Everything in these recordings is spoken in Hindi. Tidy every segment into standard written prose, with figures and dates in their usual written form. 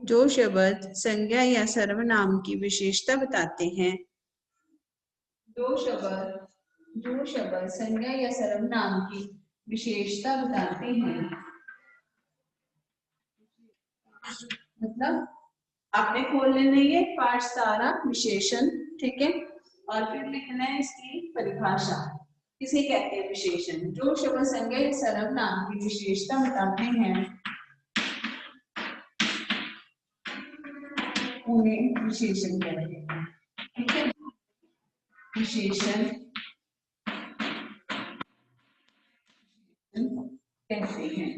जो शब्द संज्ञा या सर्वनाम की विशेषता बताते हैं। जो शब्द संज्ञा या सर्वनाम की विशेषता बताते हैं, मतलब आपने खोल लेना ये पाठ सारा विशेषण, ठीक है, और फिर लिखना है इसकी परिभाषा। किसे कहते हैं विशेषण? जो शब्द संज्ञा या सर्वनाम की विशेषता बताते हैं उन्हें विशेषण कहते हैं, ठीक है। विशेषण कहते हैं।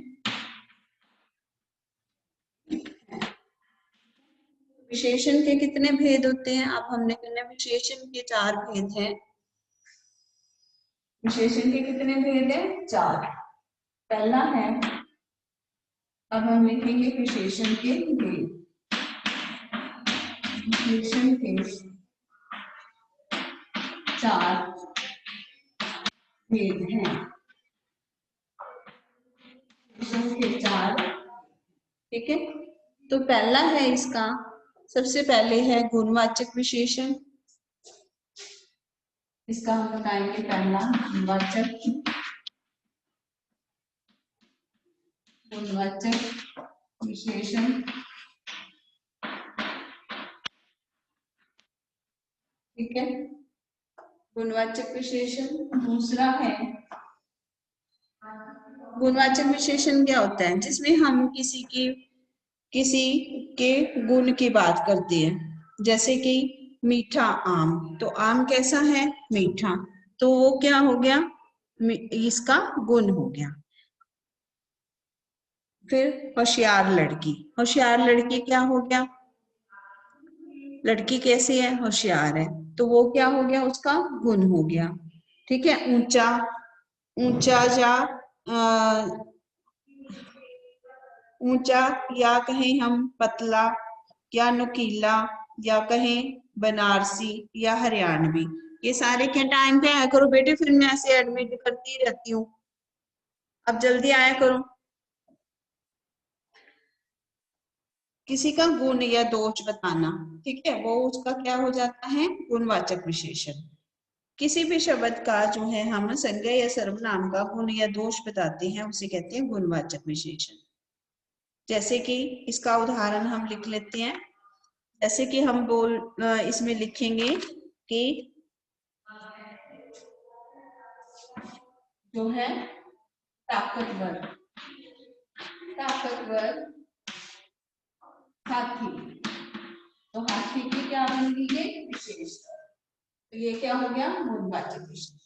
विशेषण के कितने भेद होते हैं? अब हमने कहना विशेषण के 4 भेद हैं। विशेषण के कितने भेद हैं? 4। पहला है, अब हम लिखेंगे विशेषण के भेद। विशेषण के 4 भेद हैं। विशेषण के 4, ठीक है। तो पहला है इसका, सबसे पहले है गुणवाचक विशेषण। इसका हम बताएंगे पहला गुणवाचक विशेषण, ठीक है। गुणवाचक विशेषण। दूसरा है, गुणवाचक विशेषण क्या होता है? जिसमें हम किसी के गुण की बात करते हैं। जैसे कि मीठा आम, तो आम कैसा है? मीठा, तो वो क्या हो गया? इसका गुण हो गया। फिर होशियार लड़की, होशियार लड़की क्या हो गया? लड़की कैसी है? होशियार है, तो वो क्या हो गया? उसका गुण हो गया, ठीक है। ऊंचा, ऊंचा ऊंचा, या कहें हम पतला, या नुकीला, या कहें बनारसी, या हरियाणवी। ये सारे क्या टाइम पे आया करो बेटे, फिर मैं ऐसे एडमिट करती रहती हूँ। अब जल्दी आया करो। किसी का गुण या दोष बताना, ठीक है, वो उसका क्या हो जाता है? गुणवाचक विशेषण। किसी भी शब्द का जो है हम संज्ञा या सर्वनाम का गुण या दोष बताते हैं, उसे कहते हैं गुणवाचक विशेषण। जैसे कि इसका उदाहरण हम लिख लेते हैं। जैसे कि हम इसमें लिखेंगे कि जो है ताकतवर, ताकतवर हाथी, तो हाथी की क्या बन गई? ये विशेषता। तो ये क्या हो गया? गुणवाचक विशेषण।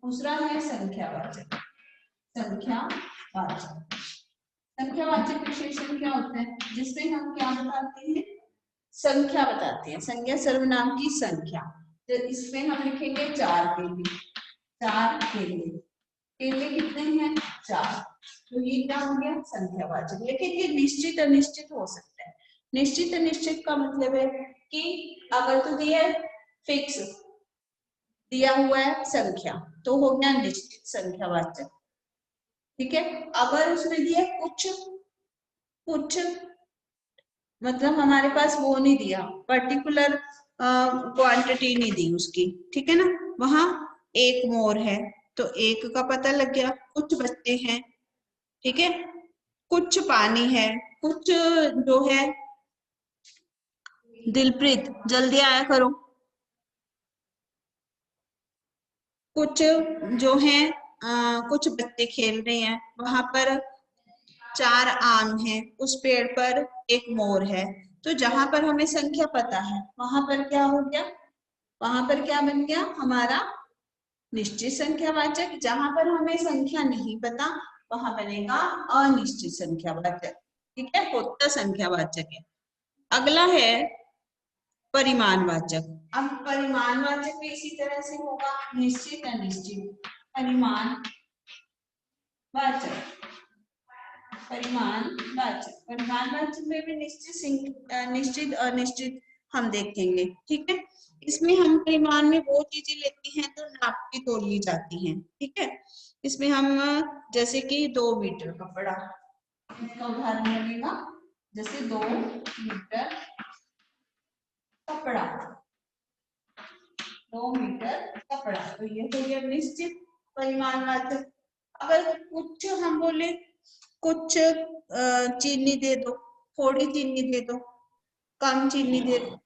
दूसरा है संख्यावाचक, संख्यावाचक। संख्यावाचक विशेषण क्या होते हैं? जिसमें हम क्या बताते हैं? संख्या बताते हैं, संज्ञा सर्वनाम की संख्या। तो इसमें हम लिखेंगे 4 केले, 4 केले। केले कितने हैं? 4। तो ये क्या हो गया? संख्यावाचक। लेकिन ये निश्चित अनिश्चित हो सकता है। निश्चित अनिश्चित का मतलब है कि अगर तो दिया फिक्स दिया हुआ है संख्या, तो हो गया निश्चित संख्यावाचक, ठीक है। अगर उसमें दिया कुछ कुछ, मतलब हमारे पास वो नहीं दिया, पर्टिकुलर क्वांटिटी नहीं दी उसकी, ठीक है ना। वहां एक मोर है, तो एक का पता लग गया, कुछ बच्चे हैं, ठीक है, कुछ पानी है, कुछ जो है दिलप्रीत जल्दी आया करो, कुछ जो है कुछ बच्चे खेल रहे हैं, वहां पर 4 आम है, उस पेड़ पर एक मोर है। तो जहां पर हमें संख्या पता है वहां पर क्या हो गया? वहां पर क्या बन गया हमारा? निश्चित संख्यावाचक। जहां पर हमें संख्या नहीं पता वहां बनेगा अनिश्चित संख्यावाचक, ठीक है, होता संख्यावाचक है। अगला है परिमाणवाचक। अब परिमाणवाचक भी इसी तरह से होगा, निश्चित अनिश्चित। परिमाणवाचक, परिमाणवाचक, परिमाणवाचक में भी निश्चित अनिश्चित हम देखेंगे, ठीक है। इसमें हम परिमाण में वो चीजें लेते हैं तो नाप की तोली जाती हैं, ठीक है। इसमें हम जैसे कि 2 मीटर कपड़ा, इसका उदाहरण लगेगा जैसे 2 मीटर कपड़ा, 2 मीटर कपड़ा, तो ये हो गया निश्चित परिमाणवाचक। अगर कुछ हम बोले कुछ चीनी दे दो, थोड़ी चीनी दे दो, कम चीनी दे दो,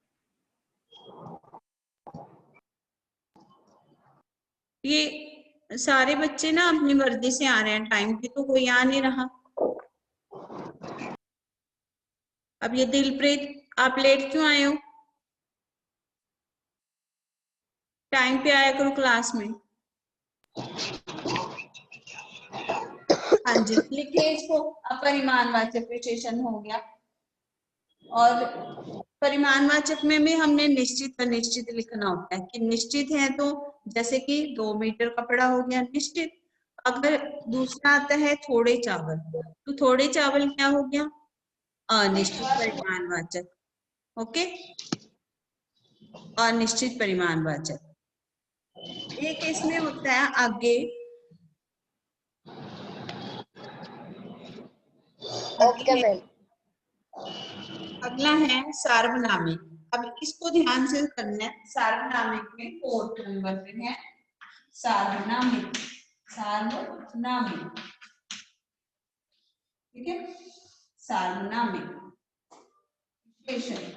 ये सारे बच्चे ना अपनी वर्दी से आ रहे हैं, टाइम पे तो कोई आ नहीं रहा। अब ये दिलप्रीत, आप लेट क्यों आए हो? टाइम पे आया करो क्लास में। हाँ जी, लिखिए इसको। अपरिमाणवाचक विशेषण हो गया। और परिमाणवाचक में भी हमने निश्चित अनिश्चित लिखना होता है कि निश्चित है तो जैसे कि 2 मीटर कपड़ा हो गया निश्चित। अगर दूसरा आता है थोड़े चावल, तो थोड़े चावल क्या हो गया? अनिश्चित परिमाणवाचक। ओके, अनिश्चित परिमाणवाचक। एक इसमें होता है आगे, ओके मैम। अगला है सार्वनामिक। अब इसको ध्यान से करना है। सार्वनामिक में 4th नंबर पे है सार्वनामिक। सार्वनामिक, ठीक है, सार्वनामिक विशेषण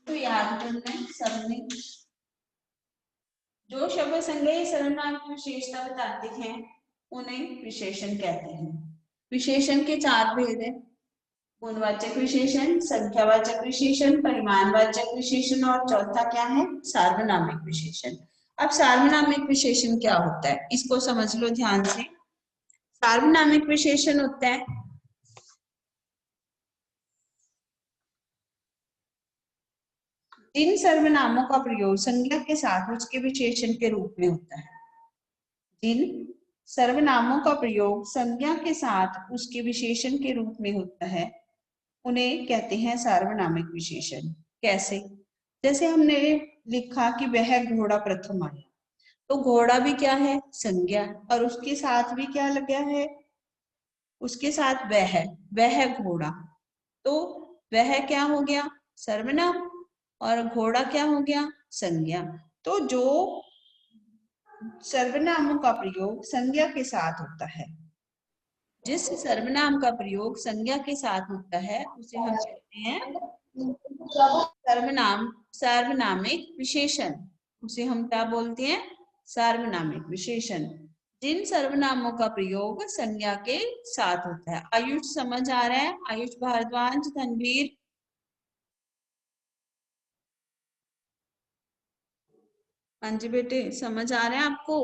तो याद करना है सबने। जो शब्द संज्ञा सर्वनाम की विशेषता बताते हैं उन्हें विशेषण कहते हैं। विशेषण के 4 भेद है, गुणवाचक विशेषण, संख्यावाचक विशेषण, परिमाणवाचक विशेषण और चौथा क्या है? सार्वनामिक विशेषण। अब सार्वनामिक विशेषण क्या होता है इसको समझ लो ध्यान से। सार्वनामिक विशेषण होता है जिन सर्वनामों का प्रयोग संज्ञा के साथ उसके विशेषण के रूप में होता है। जिन सर्वनामों का प्रयोग संज्ञा के साथ उसके विशेषण के रूप में होता है उन्हें कहते हैं सार्वनामिक विशेषण। कैसे? जैसे हमने लिखा कि वह घोड़ा प्रथम आया, तो घोड़ा भी क्या है? संज्ञा, और उसके साथ भी क्या लगा है? उसके साथ वह घोड़ा, तो वह क्या हो गया? सर्वनाम, और घोड़ा क्या हो गया? संज्ञा। तो जो सर्वनामों का प्रयोग संज्ञा के साथ होता है, जिस सर्वनाम का प्रयोग संज्ञा के साथ होता है उसे हम कहते हैं सर्वनाम, सार्वनामिक विशेषण। उसे हम क्या बोलते हैं? सार्वनामिक विशेषण। जिन सर्वनामों का प्रयोग संज्ञा के साथ होता है। आयुष समझ आ रहा है? आयुष भारद्वाज, तनवीर, हाँ जी बेटे, समझ आ रहा है आपको?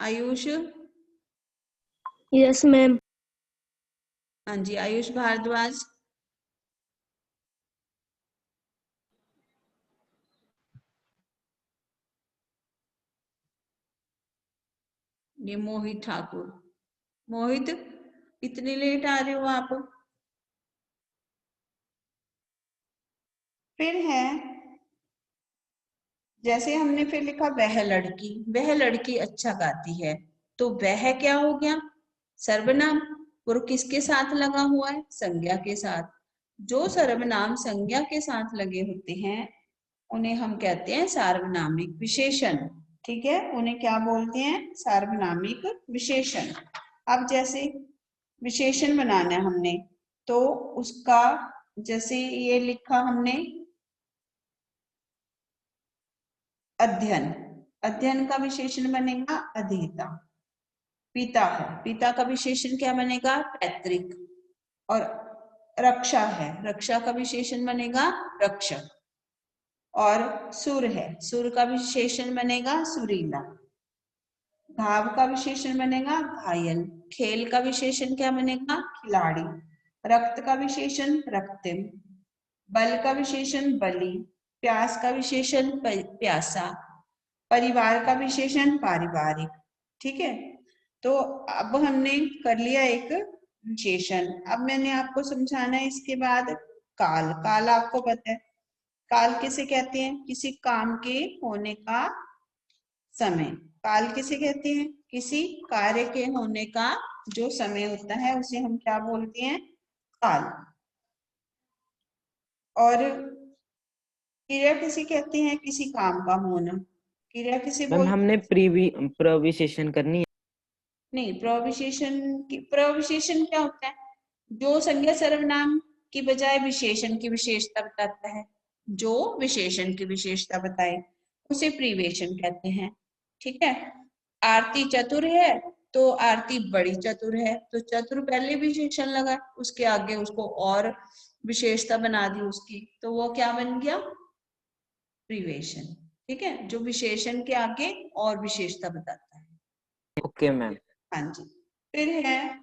Ayush, yes ma'am. हाँ जी, आयुष भारद्वाज, ये मोहित ठाकुर। मोहित, इतनी लेट आ रहे हो आप? फिर है, जैसे हमने फिर लिखा वह लड़की अच्छा गाती है, तो वह क्या हो गया? सर्वनाम, और किसके साथ लगा हुआ है? संज्ञा के साथ। जो सर्वनाम संज्ञा के साथ लगे होते हैं उन्हें हम कहते हैं सार्वनामिक विशेषण। ठीक है, उन्हें क्या बोलते हैं? सार्वनामिक विशेषण। अब जैसे विशेषण बनाना है हमने, तो उसका जैसे ये लिखा हमने अध्ययन, अध्ययन का विशेषण बनेगा अधीता। पिता है, पिता का विशेषण क्या बनेगा? पैतृक। और रक्षा है, रक्षा का विशेषण बनेगा रक्षक। और सुर है, सुर का विशेषण बनेगा सुरीला। घाव का विशेषण बनेगा घायल। खेल का विशेषण क्या बनेगा? खिलाड़ी। रक्त का विशेषण रक्तिम। बल का विशेषण बली। प्यास का विशेषण प्यासा। परिवार का विशेषण पारिवारिक। ठीक है, तो अब हमने कर लिया एक विशेषण। अब मैंने आपको समझाना है इसके बाद काल। काल आपको पता है, काल किसे कहते हैं? किसी काम के होने का समय। काल किसे कहते हैं? किसी कार्य के होने का जो समय होता है उसे हम क्या बोलते हैं? काल। और क्रिया किसी कहते हैं किसी काम का होना, क्रिया किसे मैम बोलते हमने हैं? प्रविशेषण करनी है। नहीं, प्रविशेषण क्या होता है? जो संज्ञा सर्वनाम की बजाय विशेषण की विशेषता बताता है, जो विशेषण की विशेषता बताए उसे प्रिवेशन कहते हैं। ठीक है। आरती चतुर है तो आरती बड़ी चतुर है, तो चतुर पहले विशेषण लगा, उसके आगे उसको और विशेषता बना दी उसकी, तो वो क्या बन गया? प्रिवेशन। ठीक है, जो विशेषण के आगे और विशेषता बताता है। Okay ma'am. हाँ जी। फिर है,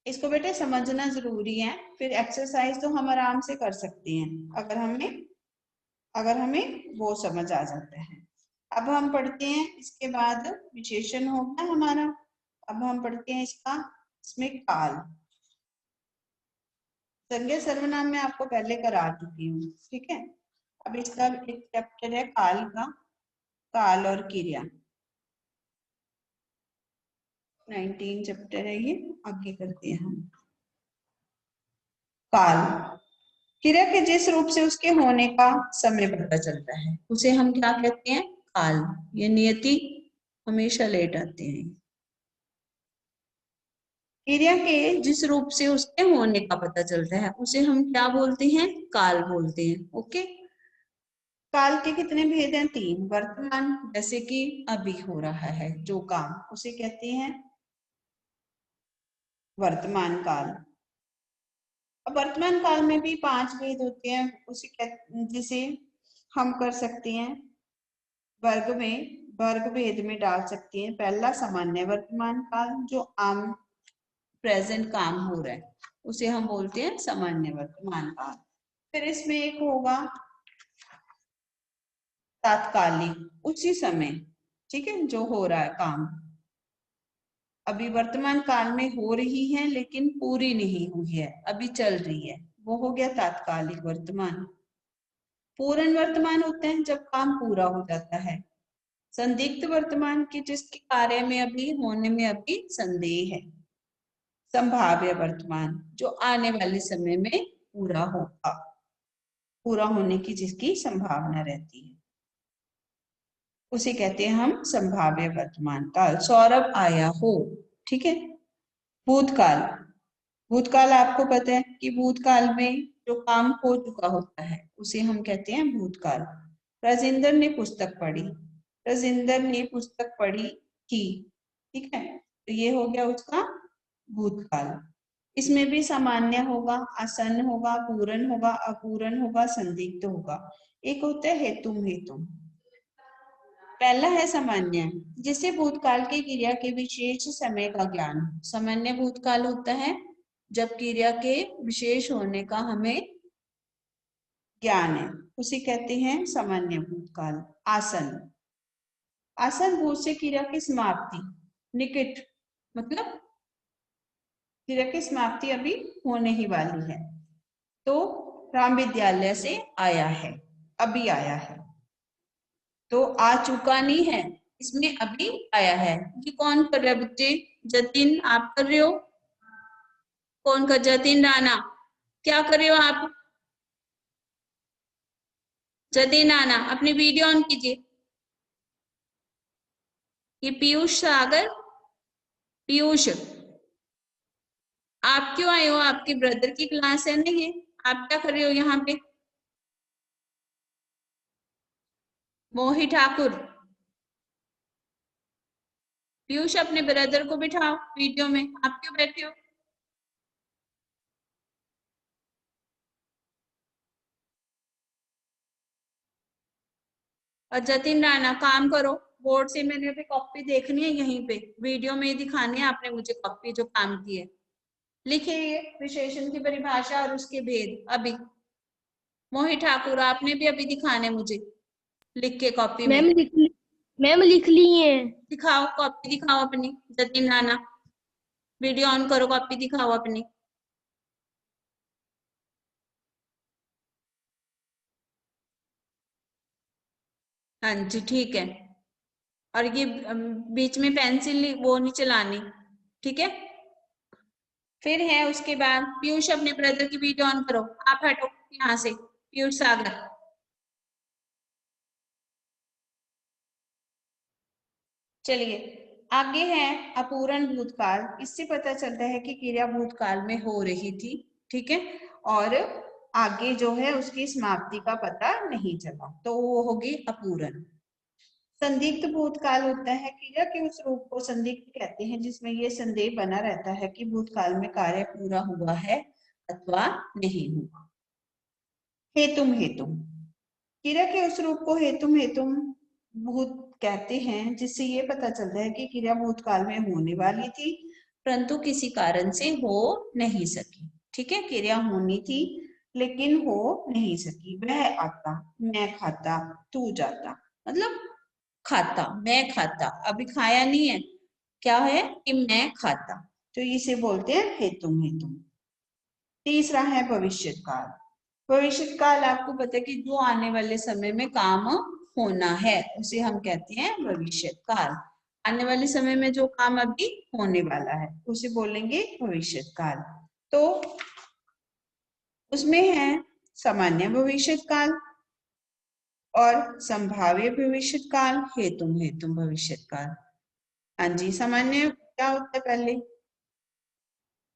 इसको बेटे समझना जरूरी है, फिर एक्सरसाइज तो हम आराम से कर सकते हैं अगर हमें वो समझ आ जाता है। अब हम पढ़ते हैं, इसके बाद विशेषण हो गया हमारा। अब हम पढ़ते हैं इसमें काल। संज्ञा सर्वनाम में आपको पहले करा चुकी हूँ। ठीक है। अब इसका एक चैप्टर है काल का, काल और क्रिया। 19 चैप्टर है ये, आगे करते हैं हम। काल, क्रिया के जिस रूप से उसके होने का समय पता चलता है उसे हम क्या कहते हैं? काल। ये नियति हमेशा लेट आते हैं। क्रिया के जिस रूप से उसके होने का पता चलता है उसे हम क्या बोलते हैं? काल बोलते हैं। ओके। काल के कितने भेद हैं? 3। वर्तमान, जैसे कि अभी हो रहा है जो काम, उसे कहते हैं वर्तमान काल। अब वर्तमान काल में भी 5 भेद होते हैं, जिसे हम कर सकते हैं वर्ग भेद में डाल सकते हैं। पहला सामान्य वर्तमान काल, जो आम प्रेजेंट काम हो रहा है उसे हम बोलते हैं सामान्य वर्तमान काल। फिर इसमें एक होगा तात्कालिक, उसी समय, ठीक है, जो हो रहा है काम अभी वर्तमान काल में हो रही है लेकिन पूरी नहीं हुई है, अभी चल रही है, वो हो गया तात्कालिक वर्तमान। पूर्ण वर्तमान होते हैं जब काम पूरा हो जाता है। संदिग्ध वर्तमान की जिसके कार्य में अभी होने में अभी संदेह है। संभाव्य वर्तमान, जो आने वाले समय में पूरा होगा, पूरा होने की जिसकी संभावना रहती है, उसे कहते हैं हम संभाव्य वर्तमान काल। सौरभ आया हो, ठीक है। भूतकाल, भूतकाल आपको पता है कि भूतकाल में जो काम हो चुका होता है उसे हम कहते हैं भूतकाल। राजेंद्र ने पुस्तक पढ़ी, राजेंद्र ने पुस्तक पढ़ी थी, ठीक है, तो ये हो गया उसका भूतकाल। इसमें भी सामान्य होगा, आसन्न होगा, पूर्ण होगा, अपूर्ण होगा, संदिग्ध होगा। एक होता है हेतुम हेतुम। पहला है सामान्य, जिसे भूतकाल की क्रिया के विशेष समय का ज्ञान। सामान्य भूतकाल होता है जब क्रिया के विशेष होने का हमें ज्ञान है, उसे कहते हैं सामान्य भूतकाल। आसन्न, आसन्न भूत से क्रिया की समाप्ति, निकट मतलब क्रिया की समाप्ति अभी होने ही वाली है, तो राम विद्यालय से आया है, अभी आया है, तो आ चुका नहीं है, इसमें अभी आया है। ये कौन कर रहा है बच्चे? जतिन आप कर रहे हो? कौन कर? जतिन राणा, क्या कर रहे हो आप? जतिन राणा अपनी वीडियो ऑन कीजिए। ये पीयूष सागर, पीयूष आप क्यों आए हो? आपके ब्रदर की क्लास है ना ये, आप क्या कर रहे हो यहाँ पे? मोहित ठाकुर, पीयूष अपने ब्रदर को बिठाओ वीडियो में, आप क्यों बैठे हो? और जतिन राणा काम करो, बोर्ड से मैंने अभी कॉपी देखनी है, यहीं पे वीडियो में दिखानी है आपने मुझे कॉपी जो काम की है। लिखिए ये विशेषण की परिभाषा और उसके भेद अभी। मोहित ठाकुर आपने भी अभी दिखाने मुझे लिख के कॉपी में। मैम लिख ली है। दिखाओ कॉपी, दिखाओ अपनी। जतिन राणा वीडियो ऑन करो, कॉपी दिखाओ अपनी। हाँ जी ठीक है। और ये बीच में पेंसिल वो नहीं चलानी, ठीक है। फिर है उसके बाद पीयूष, अपने ब्रदर की वीडियो ऑन करो, आप हटो यहाँ से, पीयूष सागर। चलिए आगे है अपूर्ण भूतकाल। इससे पता चलता है कि क्रिया भूतकाल में हो रही थी, ठीक है, और आगे जो है उसकी समाप्ति का पता नहीं चला, तो वो होगी अपूर्ण। संदिग्ध भूतकाल होता है क्रिया के उस रूप को संदिग्ध कहते हैं जिसमें ये संदेह बना रहता है कि भूतकाल में कार्य पूरा हुआ है अथवा नहीं हुआ। हेतुम हेतुम, क्रिया के उस रूप को हेतुम हेतुम भूत कहते हैं जिससे ये पता चलता है कि क्रिया भूतकाल में होने वाली थी परंतु किसी कारण से हो नहीं सकी, ठीक है, क्रिया होनी थी लेकिन हो नहीं सकी। वह आता, मैं खाता, तू जाता, मतलब खाता, मैं खाता, अभी खाया नहीं है, क्या है कि मैं खाता, तो इसे बोलते हैं हेतुम हेतुम। तीसरा है भविष्य काल। भविष्य काल आपको पता है कि जो आने वाले समय में काम होना है उसे हम कहते हैं भविष्य काल। आने वाले समय में जो काम अभी होने वाला है उसे बोलेंगे भविष्य काल। तो उसमें है सामान्य भविष्य काल और संभाव्य भविष्य काल, हेतुम हेतुम भविष्य काल। हाँ जी, सामान्य क्या होता है पहले,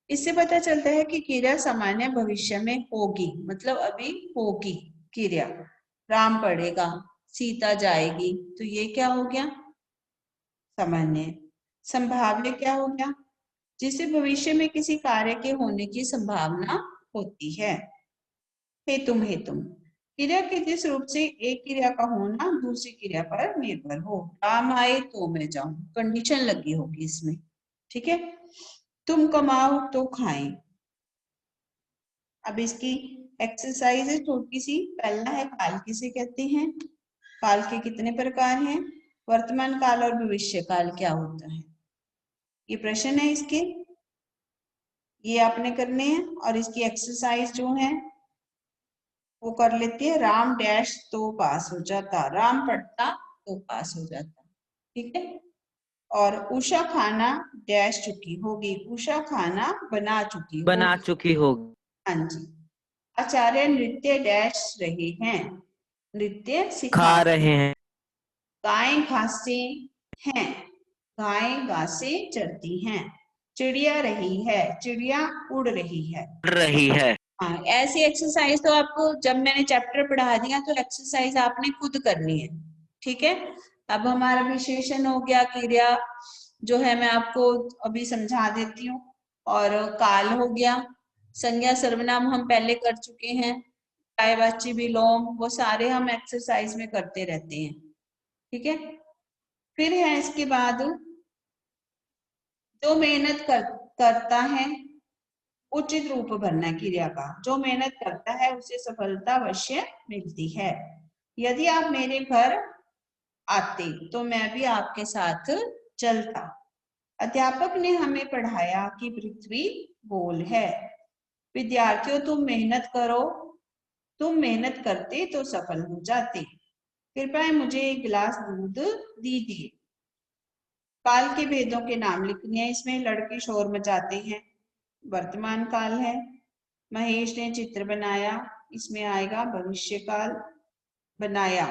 इससे पता चलता है कि क्रिया सामान्य भविष्य में होगी, मतलब अभी होगी क्रिया। राम पढ़ेगा, सीता जाएगी, तो ये क्या हो गया सामान्य। संभाव्य क्या हो गया, जिसे भविष्य में किसी कार्य के होने की संभावना होती है। हेतुम हेतुम, क्रिया के जिस रूप से एक क्रिया का होना दूसरी क्रिया पर निर्भर हो। राम आए तो मैं जाऊं, कंडीशन लगी होगी इसमें, ठीक है। तुम कमाओ तो खाएं। अब इसकी एक्सरसाइज है छोटी सी। पहला है काल किसे कहते हैं, काल के कितने प्रकार हैं, वर्तमान काल और भविष्य काल क्या होता है, ये प्रश्न है इसके, ये आपने करने हैं। और इसकी एक्सरसाइज जो है वो कर लेते हैं। राम डैश तो पास हो जाता, राम पढ़ता तो पास हो जाता, ठीक है। और उषा खाना डैश चुकी होगी, उषा खाना बना चुकी बना होगी। चुकी होगी। हाँ जी। आचार्य नृत्य डैश रहे हैं, नृत्य सिखा खा रहे। रहे हैं। गायें घासे हैं, गायें घासे चरती हैं। चिड़िया रही है, चिड़िया उड़ रही है। पढ़ रही है। हाँ, ऐसी एक्सरसाइज तो आपको जब मैंने चैप्टर पढ़ा दिया तो एक्सरसाइज आपने खुद करनी है, ठीक है। अब हमारा विशेषण हो गया, क्रिया जो है मैं आपको अभी समझा देती हूँ, और काल हो गया, संज्ञा सर्वनाम हम पहले कर चुके हैं, पर्यायवाची विलोम वो सारे हम एक्सरसाइज में करते रहते हैं, ठीक है। फिर है इसके बाद जो मेहनत करता है, उचित रूप भरना क्रिया का, जो मेहनत करता है उसे सफलता अवश्य मिलती है। यदि आप मेरे घर आते तो मैं भी आपके साथ चलता। अध्यापक ने हमें पढ़ाया कि पृथ्वी गोल है। विद्यार्थियों तुम मेहनत करो, तुम मेहनत करते तो सफल हो जाते। कृपया मुझे एक गिलास दूध दीजिए। काल के भेदों के नाम लिखने हैं इसमें। लड़के शोर मचाते हैं, वर्तमान काल है। महेश ने चित्र बनाया, इसमें आएगा भविष्य काल। बनाया,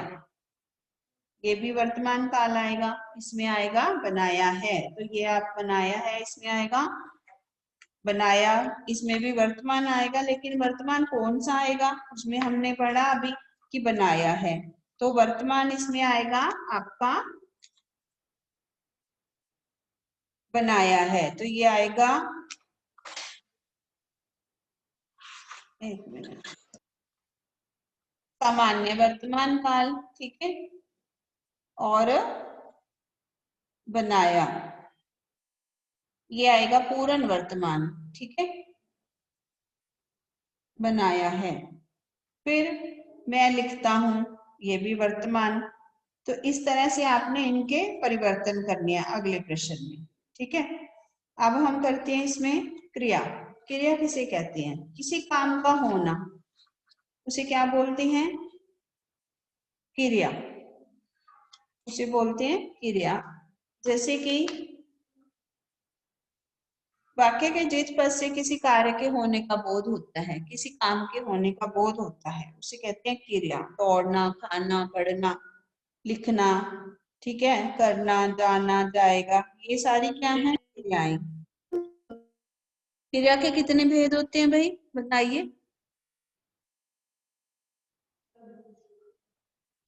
ये भी वर्तमान काल आएगा, इसमें आएगा बनाया है, तो ये आप बनाया है इसमें आएगा। बनाया इसमें भी वर्तमान आएगा, लेकिन वर्तमान कौन सा आएगा उसमें हमने पढ़ा अभी कि बनाया है, तो वर्तमान इसमें आएगा आपका बनाया है, तो ये आएगा, एक मिनट, सामान्य वर्तमान काल, ठीक है। और बनाया ये आएगा पूर्ण वर्तमान, ठीक है। बनाया है। फिर मैं लिखता हूं, ये भी वर्तमान। तो इस तरह से आपने इनके परिवर्तन करने हैं अगले प्रश्न में, ठीक है। अब हम करते हैं इसमें क्रिया। क्रिया किसे कहते हैं, किसी काम का होना, उसे क्या बोलते हैं, क्रिया, उसे बोलते हैं क्रिया। जैसे कि वाक्य के जिस पद से किसी कार्य के होने का बोध होता है, किसी काम के होने का बोध होता है, उसे कहते हैं क्रिया। दौड़ना, खाना, पढ़ना, लिखना, ठीक है, करना, जाना, जाएगा, ये सारी क्या है? क्रियाएं। क्रिया के कितने भेद होते हैं भाई, बताइए,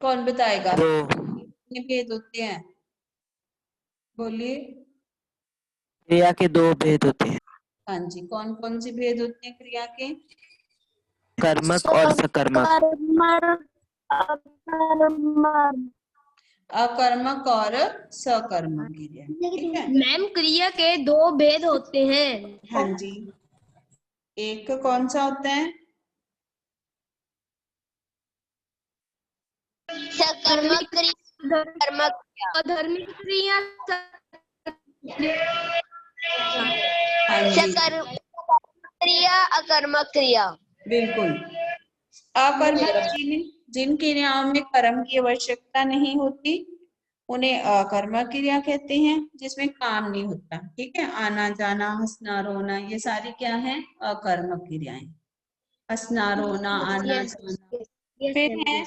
कौन बताएगा? दो। कितने भेद होते हैं, बोलिए। क्रिया के दो भेद होते हैं, हाँ जी, कौन कौन से भेद होते हैं क्रिया के? कर्मक और सकर्मक। अकर्मक और सकर्मक क्रिया, ठीक है। मैम क्रिया के दो भेद होते हैं। हाँ जी, एक कौन सा होता है? सकर्मक क्रिया, कर्मक क्रिया, अधर्मिक क्रिया, हाँ जी, सकर्मक क्रिया, अकर्मक क्रिया। बिल्कुल। अकर्मक जिन जिन क्रियाओं में कर्म की आवश्यकता नहीं होती उन्हें अकर्मक क्रिया कहते हैं, जिसमें काम नहीं होता, ठीक है। आना जाना, हंसना रोना, ये सारी क्या है? अकर्मक क्रियाएं। हंसना रोना, आना जाना। फिर है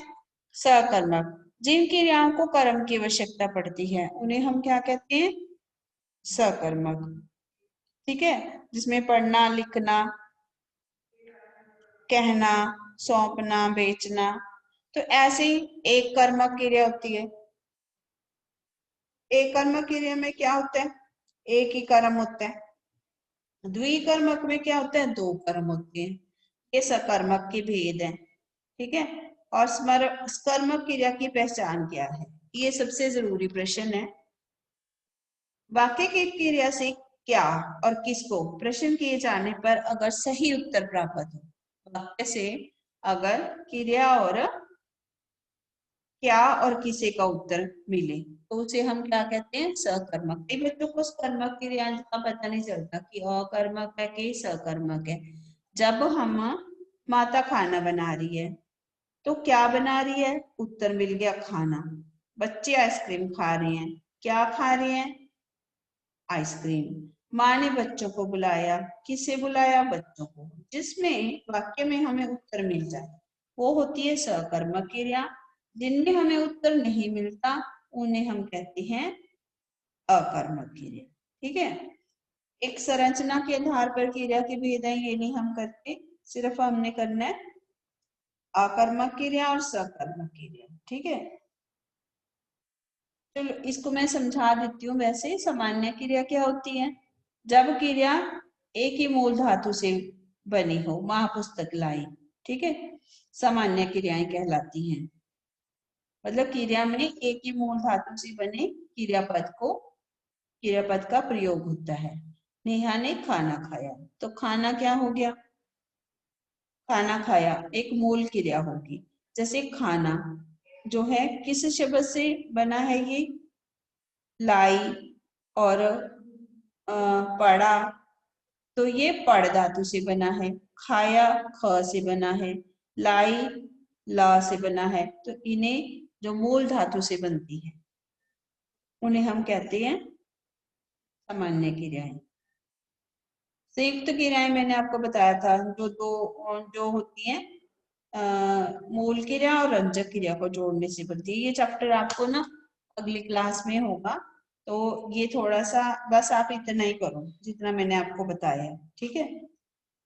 सकर्मक, जिन क्रियाओं को कर्म की आवश्यकता पड़ती है उन्हें हम क्या कहते हैं? सकर्मक, ठीक है, जिसमें पढ़ना, लिखना, कहना, सौंपना, बेचना। तो ऐसे ही एक कर्मक क्रिया होती है। एक कर्मक क्रिया में क्या होता है? एक ही कर्म होता है। द्विकर्मक में क्या होता है? दो कर्म होते हैं। ये सकर्मक के भेद है, ठीक है। और स्कर्मक क्रिया की पहचान क्या है? ये सबसे जरूरी प्रश्न है। वाक्य की क्रिया से क्या और किसको प्रश्न किए जाने पर अगर सही उत्तर प्राप्त हो, वाक्य से अगर क्रिया और क्या और किसे का उत्तर मिले तो उसे हम क्या कहते हैं? सकर्मक। कई बच्चों को सकर्मक क्रिया का पता नहीं चलता कि अकर्मक है कि सकर्मक है। जब हम माता खाना बना रही है तो क्या बना रही है? उत्तर मिल गया, खाना। बच्चे आइसक्रीम खा रहे हैं, क्या खा रहे हैं? आइसक्रीम। माँ ने बच्चों को बुलाया, किसे बुलाया? बच्चों को। जिसमें वाक्य में हमें उत्तर मिल जाए वो होती है सकर्मक क्रिया। जिनमें हमें उत्तर नहीं मिलता उन्हें हम कहते हैं अकर्मक क्रिया, ठीक है। एक संरचना के आधार पर क्रिया के भेद है, ये नहीं हम करते, सिर्फ हमने करना है अकर्मक क्रिया और सकर्मक क्रिया, ठीक है। चलो इसको मैं समझा देती हूँ। वैसे सामान्य क्रिया क्या होती है? जब क्रिया एक ही मूल धातु से बनी हो, माँ पुस्तक लाई, ठीक है, सामान्य क्रियाएं कहलाती हैं। मतलब क्रिया में एक ही मूल धातु से बने क्रियापद का प्रयोग होता है। नेहा ने खाना खाया, तो खाना क्या हो गया? खाना खाया एक मूल क्रिया होगी। जैसे खाना जो है किस शब्द से बना है? ये लाई और पढ़ा, तो ये पढ़ धातु से बना है। खाया ख से बना है। लाई ला से बना है। तो इन्हें जो मूल धातु से बनती है उन्हें हम कहते हैं सामान्य क्रियाएं। संयुक्त क्रियाएं मैंने आपको बताया था, जो होती हैं मूल क्रिया और रंजक क्रिया को जोड़ने से बनती है। ये चैप्टर आपको ना अगली क्लास में होगा, तो ये थोड़ा सा बस आप इतना ही करो जितना मैंने आपको बताया, ठीक है।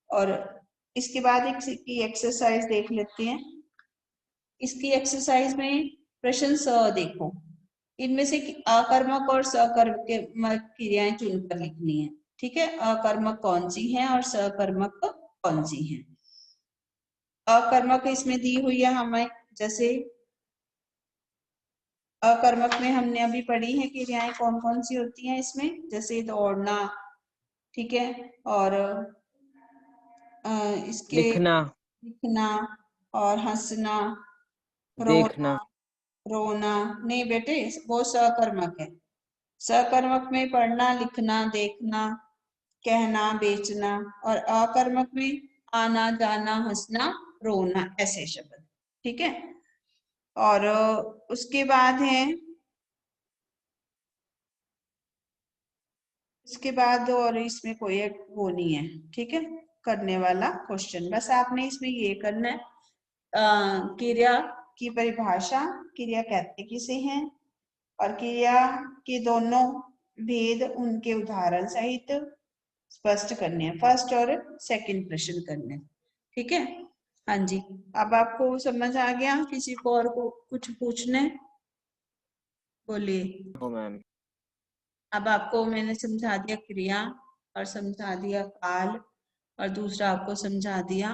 और इसके बाद एक की एक्सरसाइज देख लेते हैं। इसकी एक्सरसाइज में प्रश्न स देखो, इनमें से अकर्मक और सकर्मक क्रियाएं चुनकर लिखनी है, ठीक है। अकर्मक कौन सी है और सकर्मक कौन सी है? अकर्मक इसमें दी हुई है हमें, जैसे अकर्मक में हमने अभी पढ़ी है क्रियाएं कौन कौन सी होती हैं इसमें, जैसे दौड़ना, ठीक है, और इसके लिखना, लिखना और हंसना, रोना, देखना। रोना नहीं बेटे, वो सकर्मक है। सकर्मक में पढ़ना, लिखना, देखना, कहना, बेचना, और अकर्मक में आना जाना, हंसना, रोना, ऐसे शब्द, ठीक है। और उसके बाद है इसके बाद और इसमें कोई एक वो नहीं है, ठीक है, करने वाला क्वेश्चन। बस आपने इसमें ये करना है, क्रिया की परिभाषा, क्रिया कहते किसे हैं, और क्रिया के दोनों भेद उनके उदाहरण सहित स्पष्ट करने हैं। फर्स्ट और सेकंड प्रश्न करने हैं, ठीक है। हाँ जी, अब आपको समझ आ गया? किसी को और को कुछ पूछना है? बोलिए। हो मैम। अब आपको मैंने समझा दिया क्रिया, और समझा दिया काल, और दूसरा आपको समझा दिया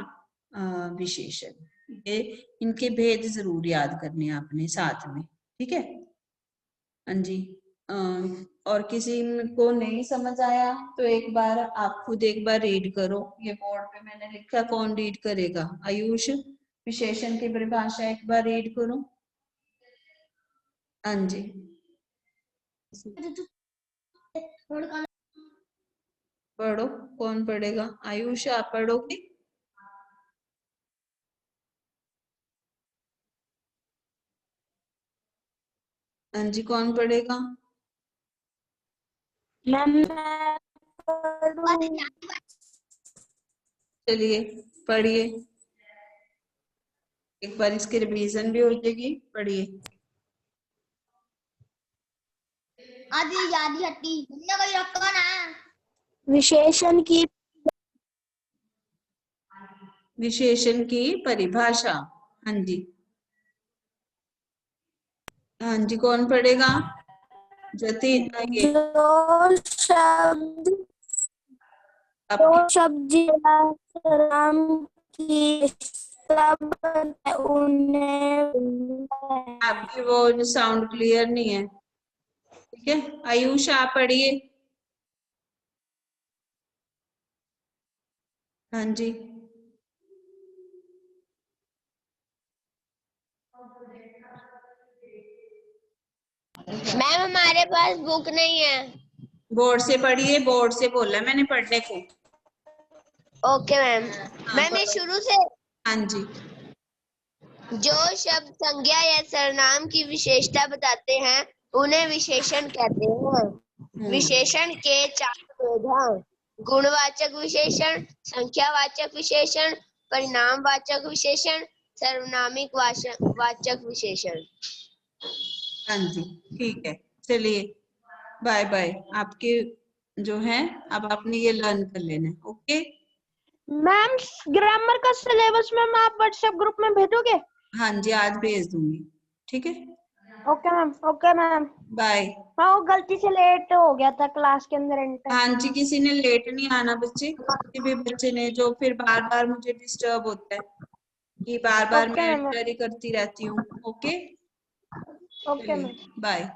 विशेषण। ये इनके भेद जरूर याद करने हैं आपने साथ में, ठीक है। हाँ जी, और किसी को नहीं समझ आया तो एक बार आप खुद एक बार रीड करो, ये बोर्ड पे मैंने लिखा, कौन रीड करेगा? आयुष, विशेषण की परिभाषा एक बार रीड करो। हाँ जी, पढ़ो, कौन पढ़ेगा? आयुष, आप पढ़ोगे? हाँ जी, कौन पढ़ेगा? चलिए पढ़िए, एक बार इसकी रिवीजन भी हो जाएगी, पढ़िए। आधी आधी हट्टी तुमने कोई रखा ना विशेषण की विशेषण की परिभाषा। हाँ जी, हाँ जी, कौन पढ़ेगा? जतिन, ये जो शब्द नाम की सब उन्हें आपकी वो साउंड क्लियर नहीं है, ठीक है। आयुष, आप पढ़िए। हाँ जी, मैम हमारे पास बुक नहीं है। बोर्ड से पढ़िए, बोर्ड से बोला मैंने पढ़ने को। Okay ma'am. हाँ, मैम ये पढ़ो। शुरू से। हाँ जी, जो शब्द संज्ञा या सर्वनाम की विशेषता बताते हैं उन्हें विशेषण कहते हैं। विशेषण के चार भेद हैं: गुणवाचक विशेषण, संख्यावाचक विशेषण, परिणामवाचक विशेषण, सर्वनामिक वाचक विशेषण। हाँ जी, ठीक है। चलिए, बाय बाय। आपके जो है, अब आपने ये लर्न कर लेना है, ओके। मैम ग्रामर का सिलेबस मैम आप व्हाट्सएप ग्रुप में भेजोगे? हाँ जी, आज भेज दूंगी, ठीक है। Okay ma'am. Okay ma'am. Bye. हाँ वो गलती से लेट हो गया था क्लास के अंदर एंटर। हाँ जी, किसी ने लेट नहीं आना बच्चे, किसी भी बच्चे ने, जो फिर बार बार मुझे डिस्टर्ब होता है कि बार बार ओके मैं मैम। एंटर ही करती रहती हूँ, ओके। Okay ma'am. बाय।